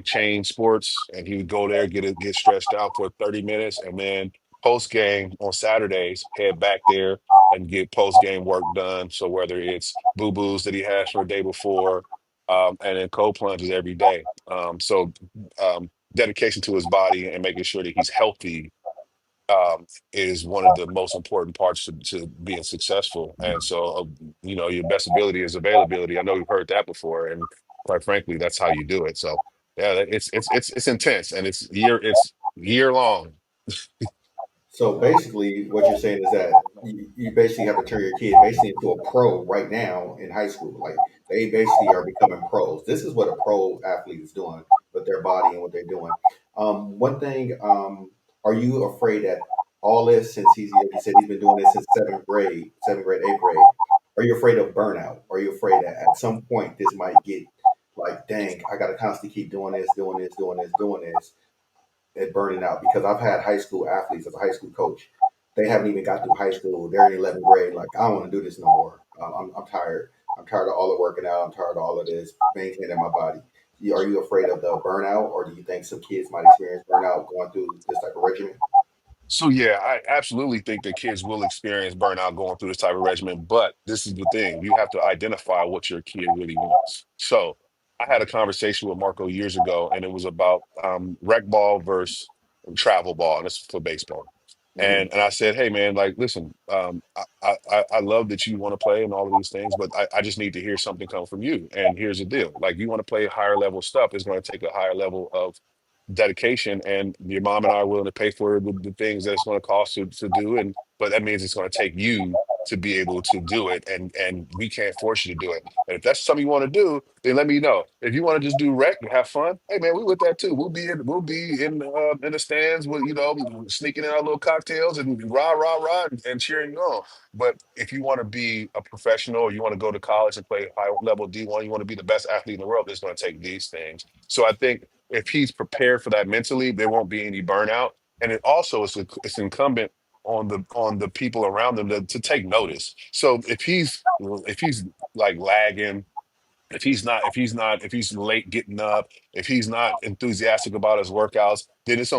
Chain Sports, and he would go there get stretched out for 30 minutes, and then post game on Saturdays head back there and get post game work done. So whether it's boo boos that he has from the day before, and then cold plunges every day. Dedication to his body and making sure that he's healthy is one of the most important parts to being successful. And so, your best ability is availability. I know you've heard that before, and quite frankly, that's how you do it. So, yeah, it's intense, and it's year long. So basically, what you're saying is that you basically have to turn your kid basically into a pro right now in high school. Like they basically are becoming pros. This is what a pro athlete is doing with their body and what they're doing. One thing, are you afraid that all this, since like you said he's been doing this since seventh grade, eighth grade, are you afraid of burnout? Are you afraid that at some point this might get like, dang, I got to constantly keep doing this, doing this, doing this, doing this, at burning out? Because I've had high school athletes as a high school coach. They haven't even got through high school. They're in 11th grade. Like, I don't want to do this no more. I'm tired. I'm tired of all the working out. I'm tired of all of this maintaining my body. Are you afraid of the burnout, or do you think some kids might experience burnout going through this type of regimen? So yeah, I absolutely think that kids will experience burnout going through this type of regimen, but this is the thing. You have to identify what your kid really wants. So I had a conversation with Marco years ago, and it was about rec ball versus travel ball, and this is for baseball. Hmm. And I said, hey man, like listen, I love that you want to play and all of these things, but I just need to hear something come from you. And here's the deal. Like you want to play higher level stuff, it's going to take a higher level of dedication, and your mom and I are willing to pay for the things that it's going to cost to do, and but that means it's going to take you to be able to do it, and we can't force you to do it. And if that's something you want to do, then let me know. If you want to just do rec and have fun, hey man, we with that too. We'll be in the stands with sneaking in our little cocktails and rah rah rah and cheering you on. But if you want to be a professional, or you want to go to college and play high level D1, you want to be the best athlete in the world, it's going to take these things. So I think if he's prepared for that mentally, there won't be any burnout. And it also is it's incumbent on the people around him to take notice. So if he's like lagging, if he's late getting up, if he's not enthusiastic about his workouts, then it's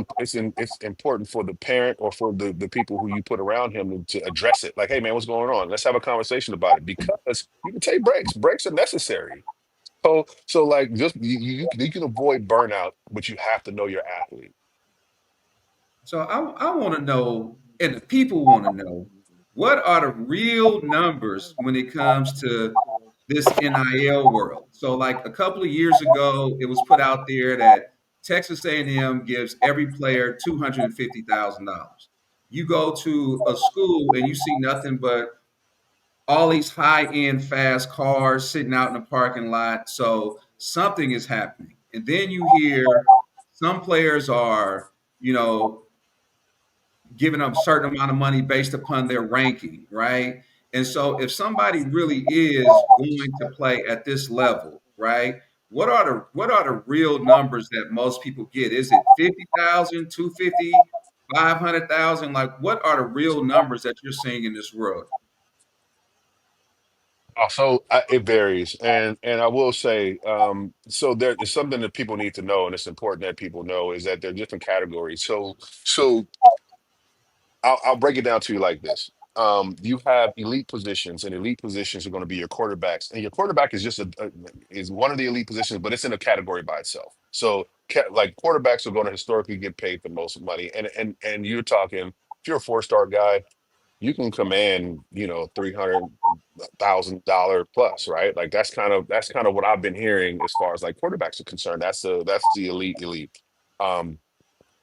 important for the parent or for the people who you put around him to address it. Like, hey man, what's going on? Let's have a conversation about it, because you can take breaks. Breaks are necessary. So like just you can avoid burnout, but you have to know your athlete. So I want to know, and the people want to know, what are the real numbers when it comes to this NIL world? So, like a couple of years ago, it was put out there that Texas A&M gives every player $250,000. You go to a school and you see nothing but all these high-end fast cars sitting out in the parking lot. So something is happening. And then you hear some players are, you know, giving up a certain amount of money based upon their ranking, right? And so if somebody really is going to play at this level, right? What are the real numbers that most people get? Is it 50,000, 250, 500,000? Like what are the real numbers that you're seeing in this world? It varies, and I will say, so there is something that people need to know, and it's important that people know is that there are different categories. So I'll break it down to you like this. You have elite positions, and elite positions are going to be your quarterbacks, and your quarterback is just is one of the elite positions, but it's in a category by itself. So, like quarterbacks are going to historically get paid the most money, and you're talking if you're a four-star guy, you can command, $300,000 plus, right? Like that's kind of what I've been hearing as far as like quarterbacks are concerned. That's the elite. Um,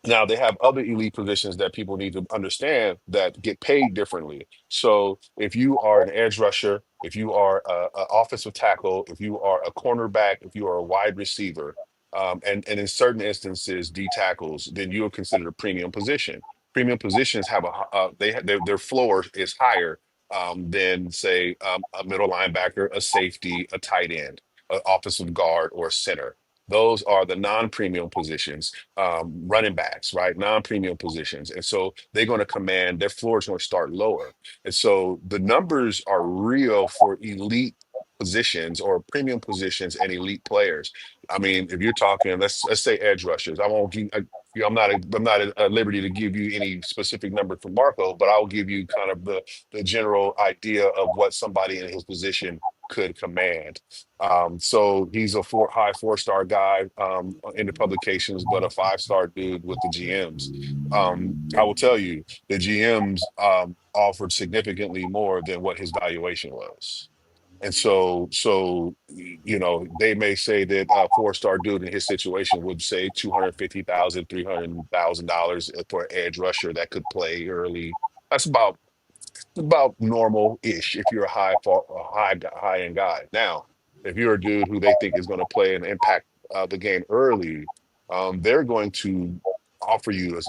Now they have other elite positions that people need to understand that get paid differently. So if you are an edge rusher, if you are a offensive tackle, if you are a cornerback, if you are a wide receiver, and in certain instances D tackles, then you are considered a premium position. Premium positions have their floor is higher than say a middle linebacker, a safety, a tight end, an offensive guard, or a center. Those are the non-premium positions, running backs, right? Non-premium positions. And so they're going to command, their floor is going to start lower. And so the numbers are real for elite positions or premium positions and elite players. I mean, if you're talking, let's say edge rushers, I won't give, I'm not at liberty to give you any specific number for Marco, but I'll give you kind of the general idea of what somebody in his position could command. So he's a high four-star guy in the publications, but a five-star dude with the GMs. I will tell you, the GMs offered significantly more than what his valuation was. And they may say that a four-star dude in his situation would say 250,000, $300,000 for an edge rusher that could play early. That's about normal-ish if you're a high end guy. Now, if you're a dude who they think is going to play and impact the game early, they're going to offer you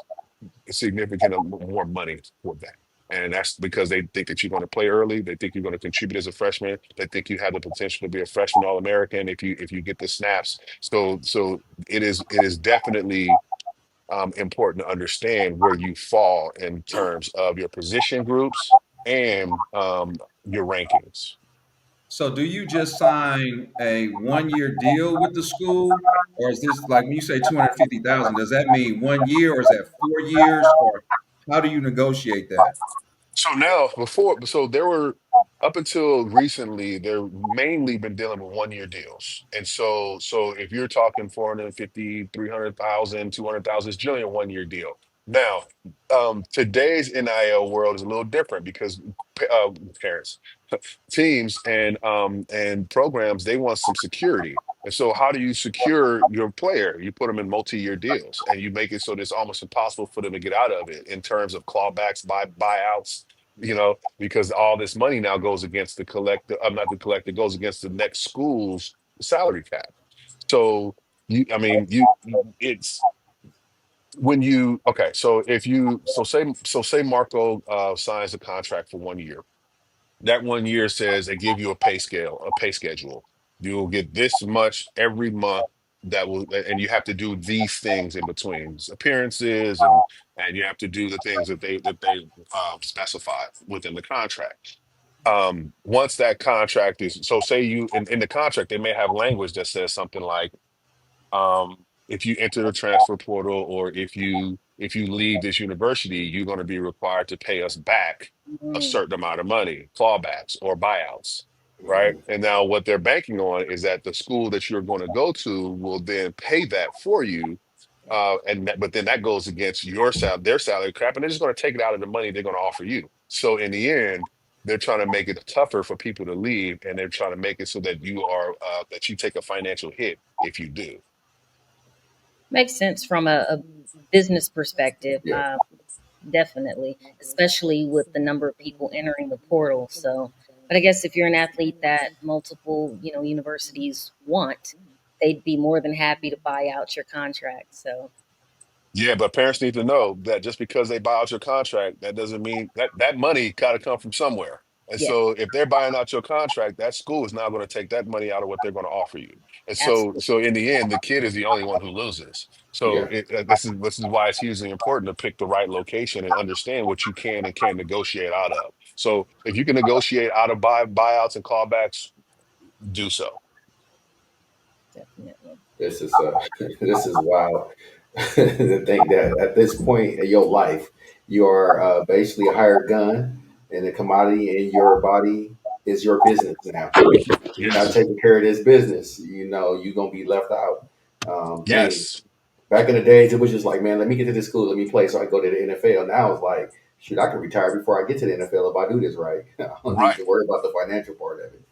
a significant more money for that. And that's because they think that you're going to play early. They think you're going to contribute as a freshman. They think you have the potential to be a freshman All-American if you get the snaps. So it is definitely important to understand where you fall in terms of your position groups and your rankings. So do you just sign a 1 year deal with the school, or is this like when you say 250,000? Does that mean 1 year, or is that 4 years, or how do you negotiate that? So now, so there were up until recently, they're mainly been dealing with 1 year deals. And so if you're talking 450, 300,000, 200,000, it's generally a 1 year deal. Now, today's NIL world is a little different because parents, teams and programs, they want some security. And so how do you secure your player? You put them in multi-year deals and you make it so that it's almost impossible for them to get out of it in terms of clawbacks, buyouts, because all this money now goes against the collector, not the collector, goes against the next school's salary cap. So I mean, it's when you, okay, so if you, so say Marco signs a contract for 1 year. That 1 year says they give you a pay scale, a pay schedule. You'll get this much every month and you have to do these things in between appearances, and you have to do the things that they specify within the contract. Once that contract is, so say you in the contract, they may have language that says something like, if you enter the transfer portal or if you leave this university, you're going to be required to pay us back a certain amount of money, clawbacks or buyouts, right? And now what they're banking on is that the school that you're going to go to will then pay that for you. But then that goes against their salary cap, and they're just going to take it out of the money they're going to offer you. So in the end, they're trying to make it tougher for people to leave, and they're trying to make it so that you take a financial hit if you do. Makes sense from a business perspective. Yeah. Definitely, especially with the number of people entering the portal. So, but I guess if you're an athlete that multiple, universities want, they'd be more than happy to buy out your contract. So, Yeah, but parents need to know that just because they buy out your contract, that doesn't mean that money got to come from somewhere. And yeah, so if they're buying out your contract, that school is now going to take that money out of what they're going to offer you. And so absolutely. so in the end, the kid is the only one who loses. So Yeah. this is why it's hugely important to pick the right location and understand what you can and can't negotiate out of. So if you can negotiate out of buyouts and callbacks, do so. Definitely. This is this is wild to think that at this point in your life, you are basically a hired gun, and the commodity in your body is your business now. If you're not Yes. taking care of this business, you know you're gonna be left out. Dang. Yes. Back in the days, it was just like, man, let me get to this school, let me play, so I go to the NFL. Now it's like, shoot, I can retire before I get to the NFL if I do this right. I don't need Right. to worry about the financial part of it.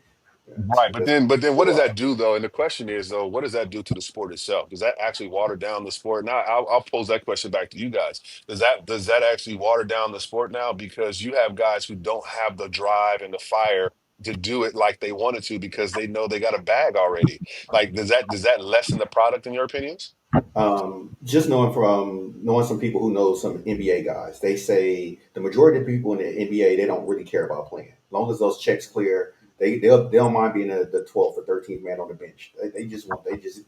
Yeah, Right, but that's then what does wild. that do though? And the question is though, what does that do to the sport itself? Does that actually water down the sport? Now, I'll pose that question back to you guys. Does that actually water down the sport now because you have guys who don't have the drive and the fire to do it like they wanted to because they know they got a bag already? Like, does that lessen the product in your opinions? Just knowing some people who know some NBA guys, they say the majority of people in the NBA they don't really care about playing. As long as those checks clear, they don't mind being the 12th or 13th man on the bench. They just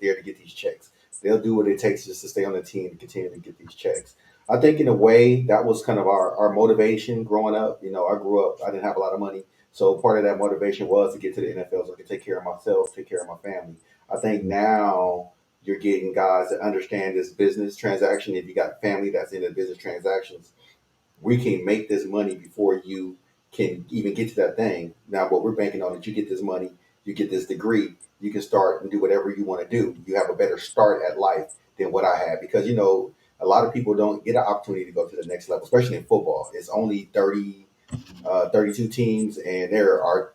there to get these checks. They'll do what it takes just to stay on the team and continue to get these checks. I think in a way that was kind of our motivation growing up. You know, I grew up, I didn't have a lot of money, so part of that motivation was to get to the NFL so I could take care of myself, take care of my family. I think now you're getting guys that understand this business transaction. If you got family that's in the business transactions, we can make this money before you can even get to that thing. Now, what we're banking on is you get this money, you get this degree, you can start and do whatever you want to do. You have a better start at life than what I had because, you know, a lot of people don't get an opportunity to go to the next level, especially in football. It's only 32 teams, and there are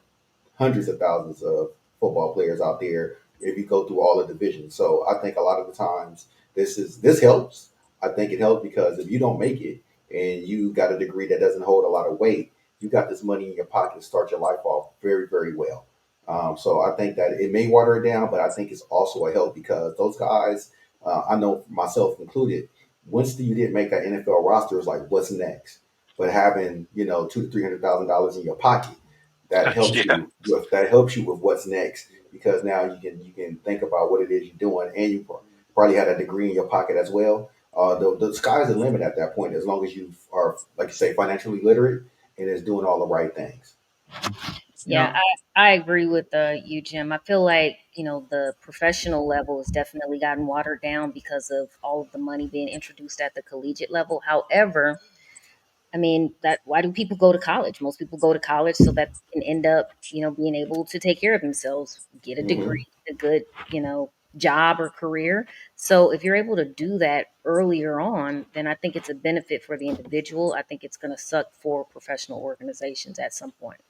hundreds of thousands of football players out there if you go through all the divisions. So I think a lot of the times this helps. I think it helps because if you don't make it and you got a degree that doesn't hold a lot of weight, you got this money in your pocket to start your life off very, very well. So I think that it may water it down, but I think it's also a help because those guys, I know myself included, once you didn't make that NFL roster, it's like, what's next? But having, you know, $200,000 to $300,000 in your pocket, Yeah. that helps you with what's next because now you can think about what it is you're doing, and you probably had a degree in your pocket as well. The sky's the limit at that point, as long as you are, like you say, financially literate and is doing all the right things. You Yeah, know, I agree with you, Jim. I feel like, the professional level has definitely gotten watered down because of all of the money being introduced at the collegiate level. However, I mean, that why do people go to college? Most people go to college so that they can end up, being able to take care of themselves, get a Hmm. degree, a good, job or career. So if you're able to do that earlier on, then I think it's a benefit for the individual. I think it's going to suck for professional organizations at some point.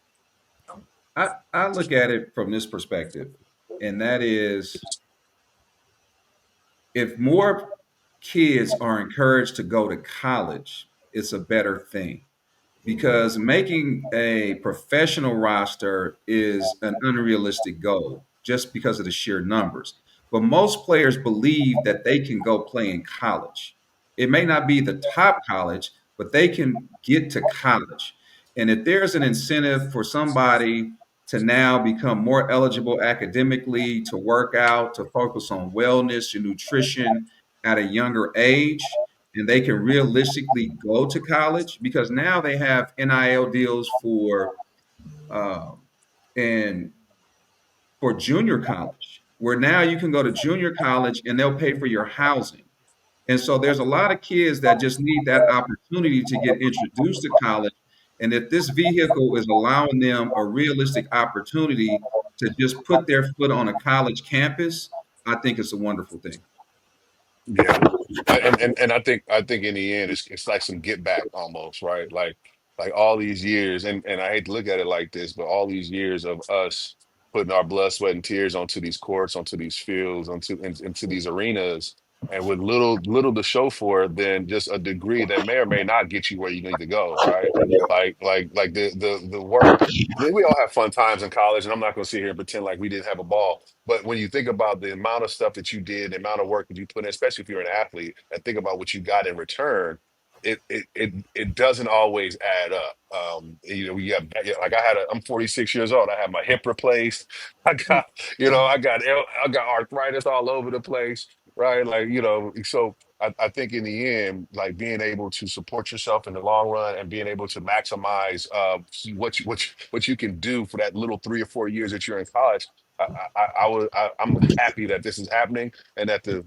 I look at it from this perspective, and that is if more kids are encouraged to go to college, it's a better thing Hmm. because making a professional roster is an unrealistic goal just because of the sheer numbers. But most players believe that they can go play in college. It may not be the top college, but they can get to college. And if there's an incentive for somebody to now become more eligible academically, to work out, to focus on wellness and nutrition at a younger age, and they can realistically go to college because now they have NIL deals um, and for junior college, where now you can go to junior college and they'll pay for your housing. And so there's a lot of kids that just need that opportunity to get introduced to college. And if this vehicle is allowing them a realistic opportunity to just put their foot on a college campus, I think it's a wonderful thing. Yeah. And I think in the end it's like some get back almost, right? Like all these years, and I hate to look at it like this, but all these years of us putting our blood, sweat, and tears onto these courts, onto these fields, into these arenas, and with little to show for it than just a degree that may or may not get you where you need to go, right? Yep. Like the work. I mean, we all have fun times in college, and I'm not going to sit here and pretend like we didn't have a ball. But when you think about the amount of stuff that you did, the amount of work that you put in, especially if you're an athlete, and think about what you got in return, it doesn't always add up. We have like I'm 46 years old. I had my hip replaced. I got I got arthritis all over the place, right? Like so. I think in the end, like being able to support yourself in the long run and being able to maximize what you can do for that little 3 or 4 years that you're in college. I'm happy that this is happening and that I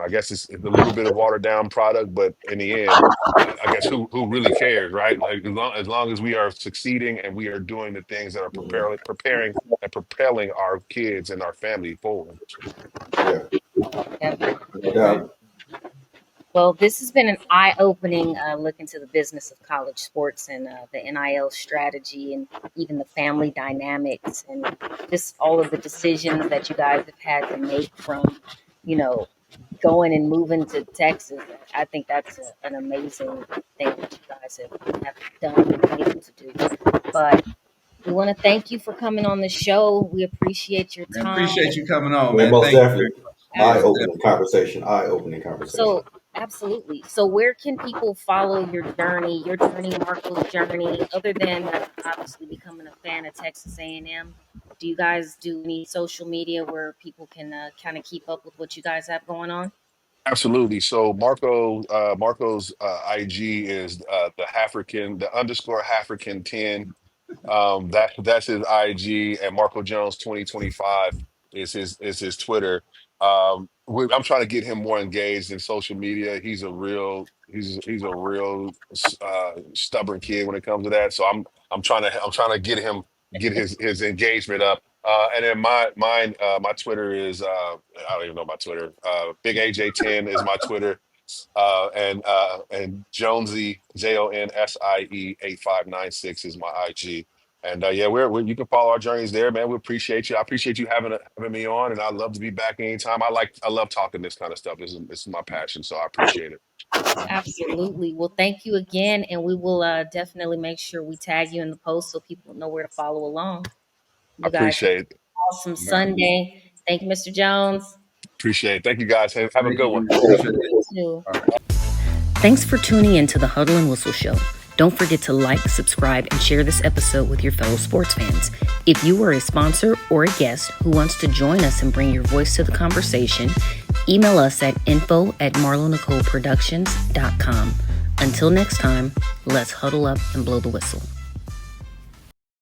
guess it's a little bit of watered down product, but in the end, I guess who really cares, right? Like as long as we are succeeding and we are doing the things that are Mhm. preparing and propelling our kids and our family forward. Yeah, Yep. no doubt. Well, this has been an eye-opening look into the business of college sports and the NIL strategy and even the family dynamics and just all of the decisions that you guys have had to make from, you know, going and moving to Texas. I think that's an amazing thing that you guys have done and been able to do. But we want to thank you for coming on the show. We appreciate your Man, time. appreciate you coming on, Man, man. most Thank you very definitely. much. Yeah, Eye-opening definitely. conversation. Eye-opening conversation. So, absolutely. So, where can people follow your journey, Marco's journey, other than obviously becoming a fan of Texas A&M? Do you guys do any social media where people can kind of keep up with what you guys have going on? Absolutely. So Marco's IG is the underscore African 10. That's his IG, and Marco Jones 2025 is his Twitter. I'm trying to get him more engaged in social media. He's a real stubborn kid when it comes to that. So I'm trying to get his engagement up. And then my Twitter is I don't even know my Twitter. Big AJ10 is my Twitter. And Jonesy JONSIE 8596 is my IG. And yeah, you can follow our journeys there, man. We appreciate you. I appreciate you having me on, and I'd love to be back anytime. I love talking this kind of stuff. This is my passion, so I appreciate it. Absolutely. Well, thank you again, and we will definitely make sure we tag you in the post so people know where to follow along. I You guys have appreciate it. an awesome All right. Sunday. Thank you, Mr. Jones. Appreciate it. Thank you guys. Have a Thank good one. you. Appreciate it. You too. All right. Thanks for tuning in to the Huddle and Whistle Show. Don't forget to like, subscribe, and share this episode with your fellow sports fans. If you are a sponsor or a guest who wants to join us and bring your voice to the conversation, email us at info@marlonicoleproductions.com. Until next time, let's huddle up and blow the whistle.